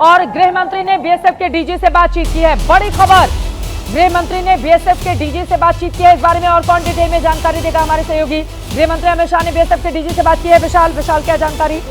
और गृह मंत्री ने बीएसएफ के डीजी से बातचीत की है। बड़ी खबर, गृह मंत्री ने बीएसएफ के डीजी से बातचीत की है। इस बारे में और कौन डिटेल में जानकारी देगा हमारे सहयोगी गृह मंत्री अमित शाह ने बीएसएफ के डीजी से बात की है। विशाल क्या जानकारी?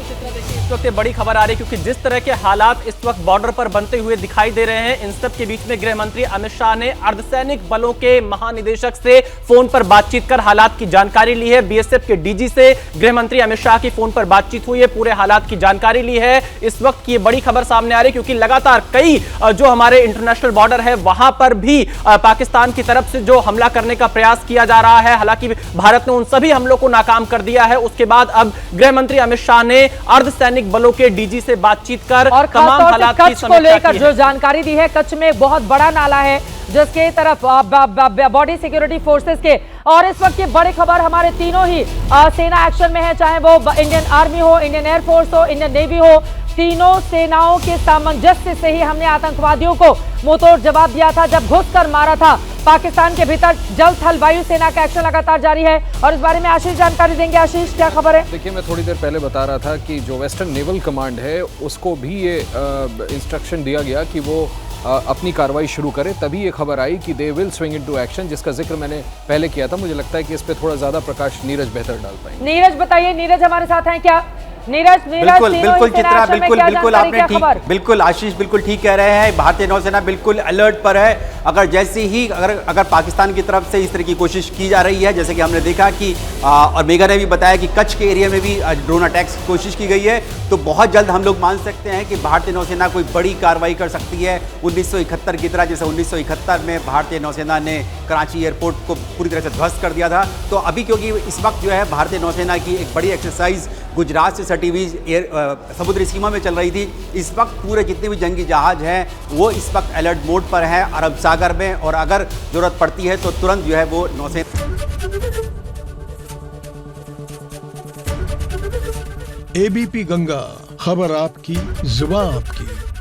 इस वक्त बड़ी खबर आ रही है क्योंकि जिस तरह के हालात इस वक्त बॉर्डर पर बनते हुए दिखाई दे रहे हैं, इन सब के बीच में गृह मंत्री अमित शाह ने अर्धसैनिक बलों के महानिदेशक से फोन पर बातचीत कर हालात की जानकारी ली है। बीएसएफ के डीजी से गृह मंत्री अमित शाह की फोन पर बातचीत हुई है, पूरे हालात की जानकारी ली है। इस वक्त की बड़ी खबर सामने आ रही है क्योंकि लगातार कई जो हमारे इंटरनेशनल बॉर्डर है वहां पर भी पाकिस्तान की तरफ से जो हमला करने का प्रयास किया जा रहा है, हालांकि भारत ने उन सभी हमलों को नाकाम कर दिया है। उसके बाद अब गृह मंत्री अमित शाह ने अर्धसैनिक बलों के डीजी से बातचीत कर और तमाम हालात की कच्छ को लेकर जो जानकारी दी है, कच्छ में बहुत बड़ा नाला है जिसके तरफ बॉडी सिक्योरिटी फोर्सेस के, और इस वक्त की बड़ी खबर हमारे तीनों ही सेना एक्शन में है, चाहे वो इंडियन आर्मी हो, इंडियन एयरफोर्स हो, इंडियन नेवी हो। तीनों सेनाओं के सामंजस्य से ही हमने आतंकवादियों को मुंहतोड़ जवाब दिया था जब घुसकर मारा था पाकिस्तान के भीतर। जल थल वायु सेना का एक्शन लगातार जारी है और इस बारे में आशीष जानकारी देंगे। आशीष, क्या खबर है? देखिए, मैं थोड़ी देर पहले बता रहा था कि जो वेस्टर्न नेवल कमांड है उसको भी ये इंस्ट्रक्शन दिया गया कि वो अपनी कार्रवाई शुरू करे, तभी ये खबर आई कि they will swing into action, जिसका जिक्र मैंने पहले किया था। मुझे लगता है कि इस पे थोड़ा ज्यादा प्रकाश नीरज बेहतर डाल पाएंगे। नीरज बताइए, नीरज हमारे साथ हैं क्या? नीरज, बिल्कुल चित्रा, बिल्कुल आपने ठीक, बिल्कुल आशीष बिल्कुल ठीक कह रहे हैं। भारतीय नौसेना बिल्कुल अलर्ट पर है। अगर जैसे ही अगर पाकिस्तान की तरफ से इस तरह की कोशिश की जा रही है, जैसे कि हमने देखा कि और मेगा ने भी बताया कि कच्छ के एरिया में भी ड्रोन अटैक्स की कोशिश की गई है, तो बहुत जल्द हम लोग मान सकते हैं कि भारतीय नौसेना कोई बड़ी कार्रवाई कर सकती है 1971 की तरह। जैसे 1971 में भारतीय नौसेना ने कराची एयरपोर्ट को पूरी तरह से ध्वस्त कर दिया था। तो अभी क्योंकि इस वक्त जो है भारतीय नौसेना की एक बड़ी एक्सरसाइज गुजरात से सटी हुई समुद्री सीमा में चल रही थी, इस वक्त पूरे जितने भी जंगी जहाज हैं वो इस वक्त अलर्ट मोड पर हैं अरब सागर में, और अगर जरूरत पड़ती है तो तुरंत जो है वो नौसेना। एबीपी गंगा, खबर आपकी, जुबान आपकी।